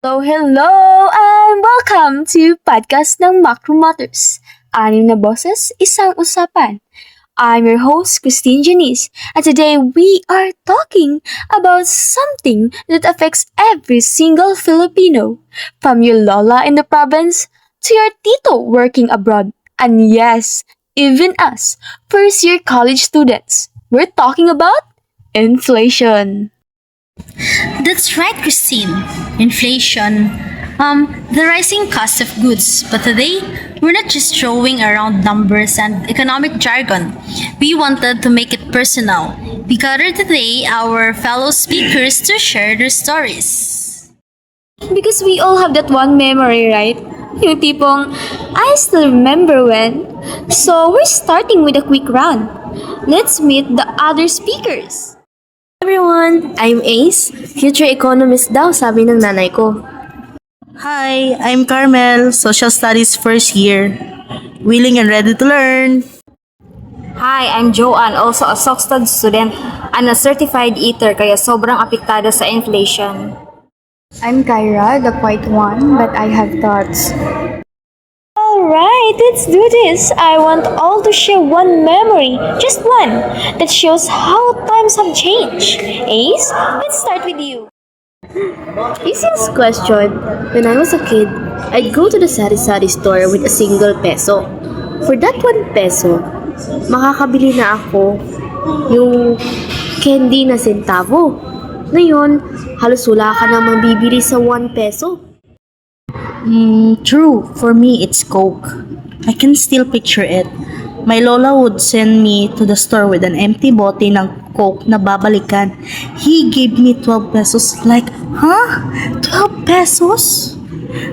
Hello, and welcome to podcast ng Macro Matters. Anim na boses, isang usapan. I'm your host, Christine Janice, and today we are talking about something that affects every single Filipino, from your lola in the province to your tito working abroad. And yes, even us, first-year college students. We're talking about inflation. That's right, Christine. Inflation. The rising cost of goods. But today, we're not just throwing around numbers and economic jargon. We wanted to make it personal. We gathered today our fellow speakers to share their stories. Because we all have that one memory, right? Yung tipong, I still remember when. So, we're starting with a quick round. Let's meet the other speakers. Everyone, I'm Ace, future economist daw sabi ng nanay ko. Hi, I'm Carmel, Social Studies first year. Willing and ready to learn. Hi, I'm Joanne, also a SOCSTUD student and a certified eater kaya sobrang apektado sa inflation. I'm Kyra, the quiet one, but I have thoughts. Alright, let's do this. I want all to share one memory, just one, that shows how times have changed. Ace, let's start with you. Easiest question, when I was a kid, I'd go to the sari-sari store with a single peso. For that 1 peso, makakabili na ako yung candy na sentavo. Ngayon, halos wala ka na mabibili sa 1 peso. True, for me it's Coke. I can still picture it. My lola would send me to the store with an empty bote ng Coke na babalikan. He gave me 12 pesos like, huh? 12 pesos?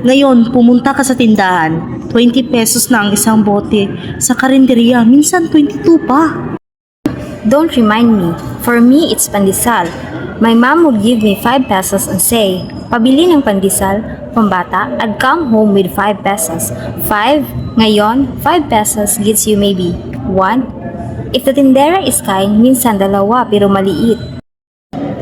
Ngayon, pumunta ka sa tindahan, 20 pesos na ang isang bote. Sa karinderya, minsan 22 pa. Don't remind me. For me, it's pandesal. My mom would give me 5 pesos and say, pabili ng pandesal, pambata, I'd come home with 5 pesos. 5, ngayon, 5 pesos gets you maybe 1. If the tindera is kind, minsan 2 pero maliit.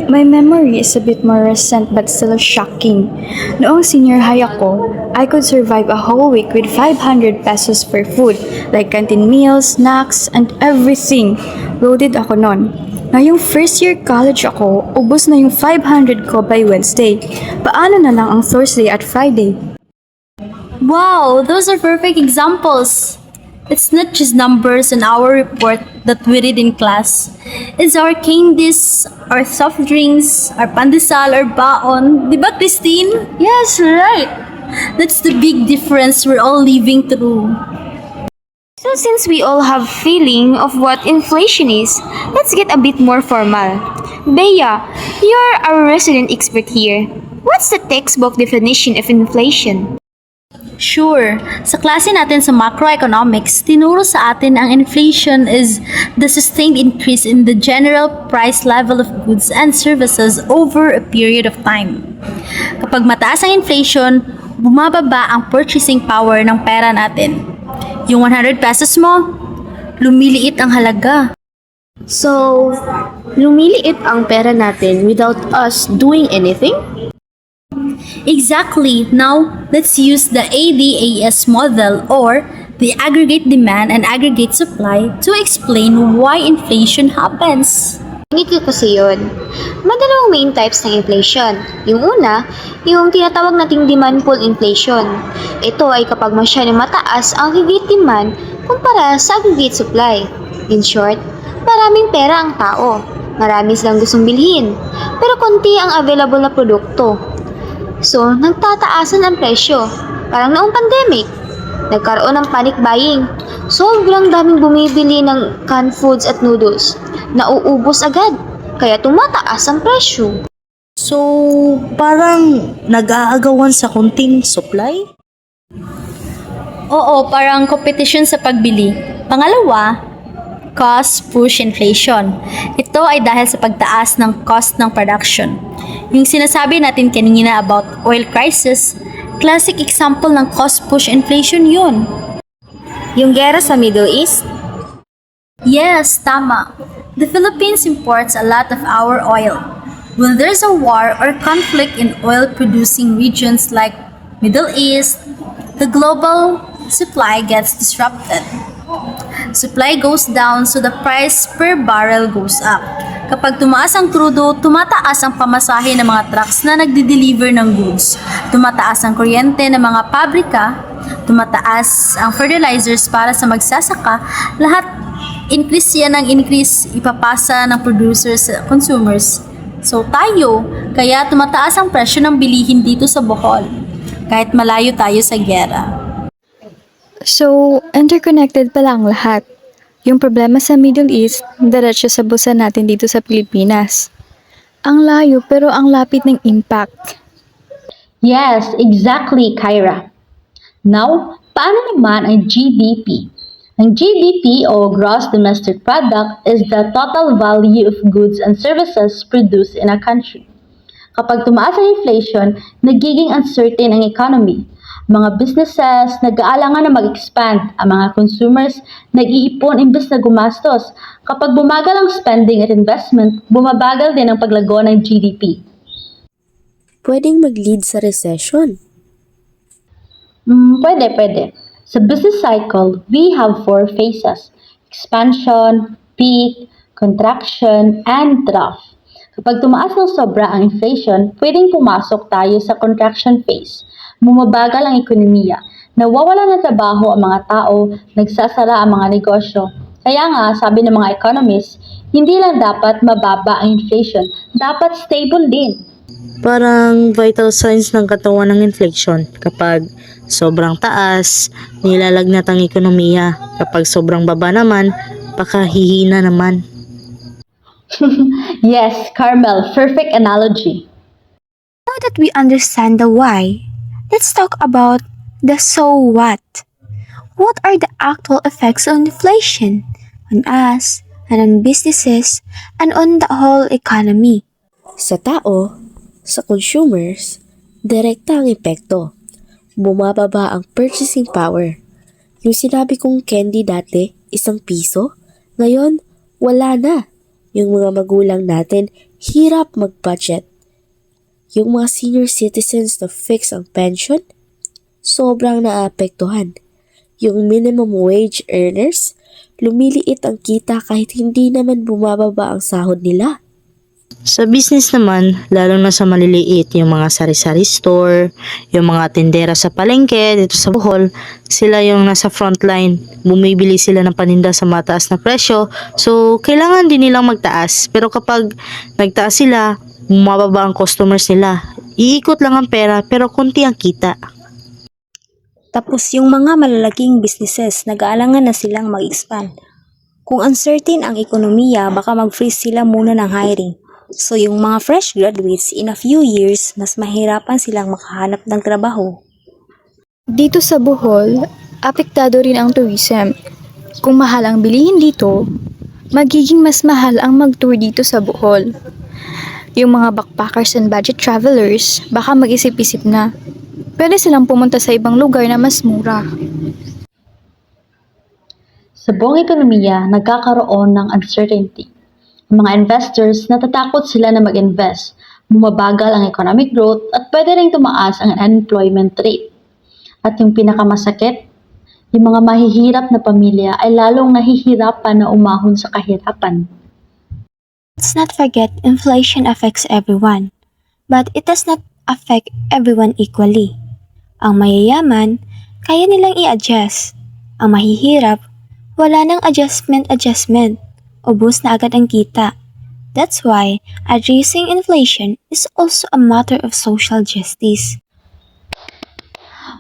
My memory is a bit more recent but still shocking. Noong senior high ako, I could survive a whole week with 500 pesos for food, like canteen meals, snacks, and everything. Loaded ako nun. Ngayong first year college ako, ubos na yung 500 ko by Wednesday. Paano na lang ang Thursday at Friday? Wow, those are perfect examples. It's not just numbers in our report that we read in class. It's our candies, our soft drinks, our pandesal, our baon. Di ba, Christine? Yes, right. That's the big difference we're all living through. So since we all have feeling of what inflation is, let's get a bit more formal. Bea, you're our resident expert here. What's the textbook definition of inflation? Sure. Sa klase natin sa macroeconomics, tinuro sa atin ang inflation is the sustained increase in the general price level of goods and services over a period of time. Kapag mataas ang inflation, bumababa ang purchasing power ng pera natin. Yung 100 pesos mo, lumiliit ang halaga. So, lumiliit ang pera natin without us doing anything? Exactly. Now, let's use the ADAS model or the aggregate demand and aggregate supply to explain why inflation happens. Ganito kasi yun. Madalawang main types ng inflation. Yung una, yung tinatawag nating demand pull inflation. Ito ay kapag masyadong mataas ang aggregate demand kumpara sa aggregate supply. In short, maraming pera ang tao. Marami silang gustong bilhin. Pero konti ang available na produkto. So, nagtataasan ang presyo. Parang noong pandemic. Nagkaroon ng panic buying. Sobrang daming bumibili ng canned foods at noodles. Nauubos agad, kaya tumataas ang presyo. So, parang nag-aagawan sa kunting supply? Oo, parang competition sa pagbili. Pangalawa, cost push inflation. Ito ay dahil sa pagtaas ng cost ng production. Yung sinasabi natin kanina about oil crisis, classic example ng cost push inflation yun. Yung gera sa Middle East, Yes, tama. The Philippines imports a lot of our oil. When there's a war or conflict in oil-producing regions like Middle East, the global supply gets disrupted. Supply goes down so the price per barrel goes up. Kapag tumaas ang krudo, tumataas ang pamasahe ng mga trucks na nagdi-deliver ng goods. Tumataas ang kuryente ng mga pabrika, tumataas ang fertilizers para sa magsasaka, lahat increase yan ng increase ipapasa ng producers sa consumers. So tayo, kaya tumataas ang presyo ng bilihin dito sa Bohol, kahit malayo tayo sa giyera. So, interconnected pala ang lahat. Yung problema sa Middle East, diretso sa busa natin dito sa Pilipinas. Ang layo pero ang lapit ng impact. Yes, exactly, Kyra. Now, paano naman ang GDP? Ang GDP o Gross Domestic Product is the total value of goods and services produced in a country. Kapag tumaas ang inflation, nagiging uncertain ang economy. Mga businesses nag-aalangan na mag-expand. Ang mga consumers nag-iipon imbes na gumastos. Kapag bumagal ang spending at investment, bumabagal din ang paglago ng GDP. Pwedeng mag-lead sa recession. Pwede. Sa business cycle, we have 4 phases: expansion, peak, contraction, and trough. Kapag tumaas ng sobra ang inflation, pwedeng pumasok tayo sa contraction phase. Bumabagal ang ekonomiya, nawawala ng trabaho ang mga tao, nagsasara ang mga negosyo. Kaya nga, sabi ng mga economists, hindi lang dapat mababa ang inflation, dapat stable din. Parang vital signs ng katawan ng inflation. Kapag sobrang taas, nilalagnat ang ekonomiya. Kapag sobrang baba naman, pakahihina naman. Yes, Carmel, perfect analogy. Now that we understand the why, let's talk about the so what. What are the actual effects of inflation on us, and on businesses, and on the whole economy? Sa tao, sa consumers, direkta ang epekto. Bumababa ang purchasing power. Yung sinabi kong candy dati, ₱1, ngayon, wala na. Yung mga magulang natin, hirap mag-budget. Yung mga senior citizens na fix ang pension, sobrang naapektuhan. Yung minimum wage earners, lumiliit ang kita kahit hindi naman bumababa ang sahod nila. Sa business naman, lalo na sa maliliit, yung mga sari-sari store, yung mga tindera sa palengke dito sa Bohol, sila yung nasa frontline. Bumibili sila ng paninda sa mataas na presyo, so kailangan din nilang magtaas. Pero kapag nagtaas sila, bumababa ang customers nila. Iikot lang ang pera pero konti ang kita. Tapos yung mga malalaking businesses, nag-aalangan na silang mag-expand. Kung uncertain ang ekonomiya, baka mag-freeze sila muna ng hiring. So yung mga fresh graduates, in a few years, mas mahirapan silang makahanap ng trabaho. Dito sa Bohol, apektado rin ang tourism. Kung mahal ang bilihin dito, magiging mas mahal ang mag-tour dito sa Bohol. Yung mga backpackers and budget travelers, baka mag-isip-isip na. Pwede silang pumunta sa ibang lugar na mas mura. Sa buong ekonomiya, nagkakaroon ng uncertainty. Ang mga investors, natatakot sila na mag-invest, bumabagal ang economic growth at pwede rin tumaas ang unemployment rate. At yung pinakamasakit, yung mga mahihirap na pamilya ay lalong nahihirapan na umahon sa kahirapan. Let's not forget inflation affects everyone, but it does not affect everyone equally. Ang mayayaman, kaya nilang i-adjust. Ang mahihirap, wala nang adjustment. Ubus na agad ang kita. That's why addressing inflation is also a matter of social justice.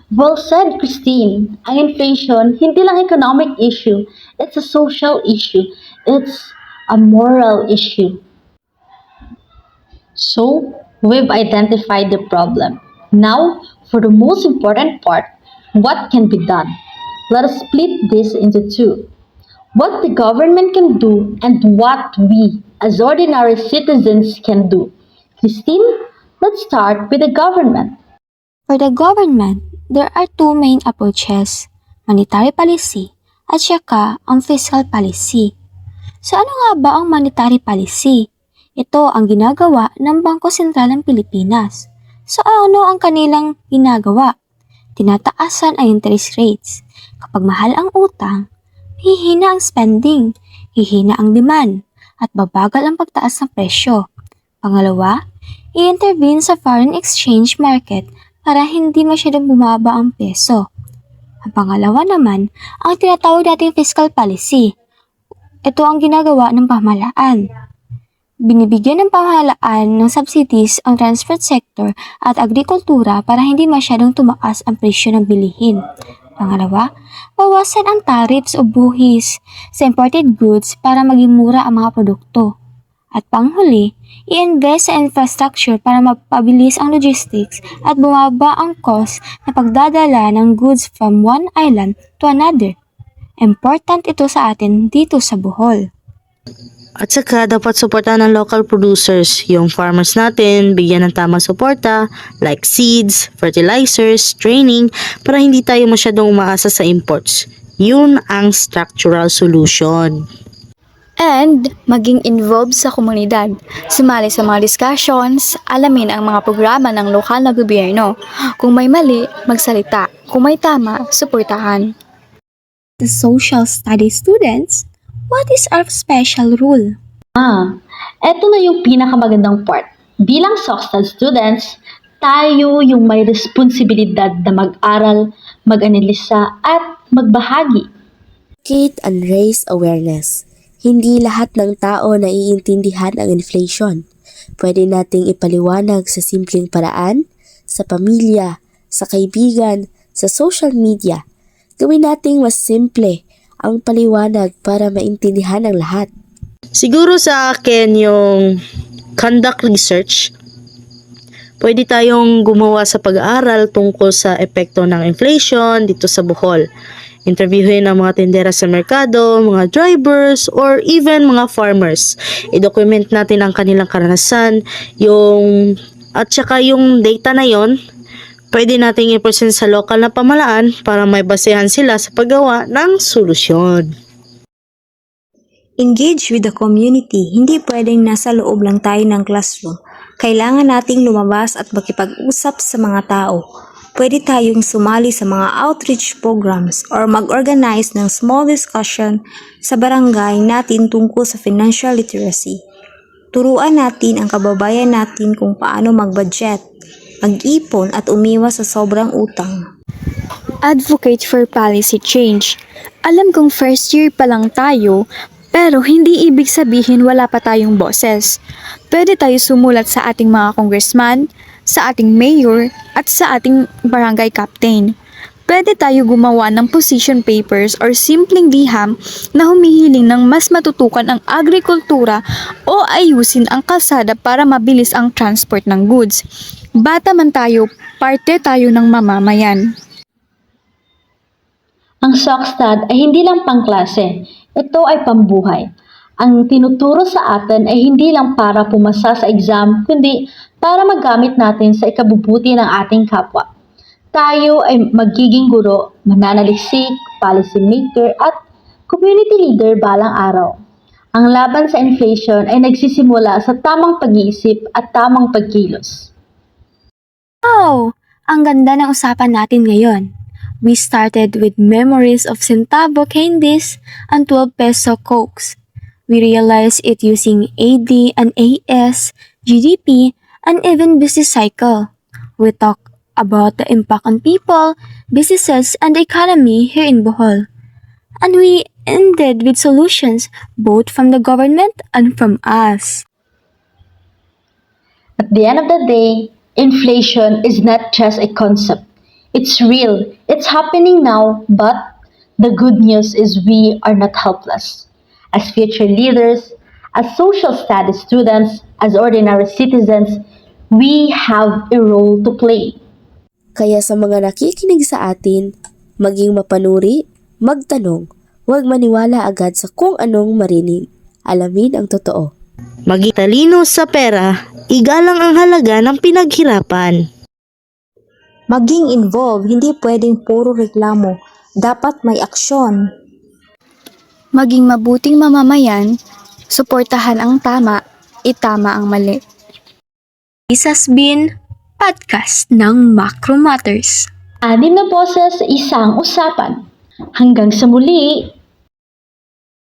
Well said, Christine. Ang inflation, hindi lang economic issue. It's a social issue. It's a moral issue. So, we've identified the problem. Now, for the most important part, what can be done? Let us split this into 2. What the government can do and what we, as ordinary citizens, can do. Christine, let's start with the government. For the government, there are 2 main approaches, monetary policy at saka ang fiscal policy. So ano nga ba ang monetary policy? Ito ang ginagawa ng Bangko Sentral ng Pilipinas. So ano ang kanilang ginagawa? Tinataasan ang interest rates. Kapag mahal ang utang, hihina ang spending, hihina ang demand, at babagal ang pagtaas ng presyo. Pangalawa, i-intervene sa foreign exchange market para hindi masyadong bumaba ang peso. Ang pangalawa naman, ang tinatawag nating fiscal policy. Ito ang ginagawa ng pamahalaan. Binibigyan ng pamahalaan ng subsidies ang transport sector at agrikultura para hindi masyadong tumaas ang presyo ng bilihin. Pangalawa, bawasan ang tariffs o buhis sa imported goods para maging mura ang mga produkto. At panghuli, i-invest sa infrastructure para mapabilis ang logistics at bumaba ang cost na pagdadala ng goods from one island to another. Important ito sa atin dito sa Bohol. At saka dapat suportahan ng local producers, yung farmers natin, bigyan ng tamang suporta like seeds, fertilizers, training para hindi tayo masyadong umaasa sa imports. Yun ang structural solution. And maging involved sa komunidad. Sumali sa mga discussions, alamin ang mga programa ng lokal na gobyerno. Kung may mali, magsalita. Kung may tama, suportahan. The social studies students, what is our special rule? Eto na yung pinakamagandang part. Bilang social students, tayo yung may responsibilidad na mag-aral, mag-analisa, at magbahagi. Educate and raise awareness. Hindi lahat ng tao naiintindihan ang inflation. Pwede nating ipaliwanag sa simpleng paraan, sa pamilya, sa kaibigan, sa social media. Gawin nating mas simple ang paliwanag para maintindihan ng lahat. Siguro sa akin yung conduct research. Pwede tayong gumawa sa pag-aaral tungkol sa epekto ng inflation dito sa Bohol. Interviewin ang mga tindera sa merkado, mga drivers, or even mga farmers. I-document natin ang kanilang karanasan, at saka yung data na yon, pwede nating i-present sa lokal na pamahalaan para may basehan sila sa paggawa ng solusyon. Engage with the community. Hindi pwedeng nasa loob lang tayo ng classroom. Kailangan nating lumabas at makipag-usap sa mga tao. Pwede tayong sumali sa mga outreach programs or mag-organize ng small discussion sa barangay natin tungkol sa financial literacy. Turuan natin ang kababayan natin kung paano mag-budget, mag-ipon at umiwas sa sobrang utang. Advocate for policy change. Alam kong first year pa lang tayo, pero hindi ibig sabihin wala pa tayong boses. Pwede tayo sumulat sa ating mga congressman, sa ating mayor, at sa ating barangay captain. Pwede tayo gumawa ng position papers or simpleng liham na humihiling ng mas matutukan ang agrikultura o ayusin ang kalsada para mabilis ang transport ng goods. Bata man tayo, parte tayo ng mamamayan. Ang SOCSTAD ay hindi lang pangklase, ito ay pambuhay. Ang tinuturo sa atin ay hindi lang para pumasa sa exam, kundi para magamit natin sa ikabubuti ng ating kapwa. Tayo ay magiging guro, mananaliksik, policy maker, at community leader balang araw. Ang laban sa inflation ay nagsisimula sa tamang pag-iisip at tamang pagkilos. Wow! Ang ganda ng usapan natin ngayon. We started with memories of centavo candies and 12 peso cokes. We realized it using AD and AS, GDP, and even business cycle. We talked about the impact on people, businesses, and the economy here in Bohol. And we ended with solutions both from the government and from us. At the end of the day, inflation is not just a concept. It's real. It's happening now, but the good news is we are not helpless. As future leaders, as social studies students, as ordinary citizens, we have a role to play. Kaya sa mga nakikinig sa atin, maging mapanuri, magtanong, huwag maniwala agad sa kung anong marinig. Alamin ang totoo. Maging talino sa pera, igalang ang halaga ng pinaghirapan. Maging involved, hindi pwedeng puro reklamo. Dapat may aksyon. Maging mabuting mamamayan, suportahan ang tama, itama ang mali. This has been podcast ng Macro Matters. 6 na boses sa isang usapan. Hanggang sa muli!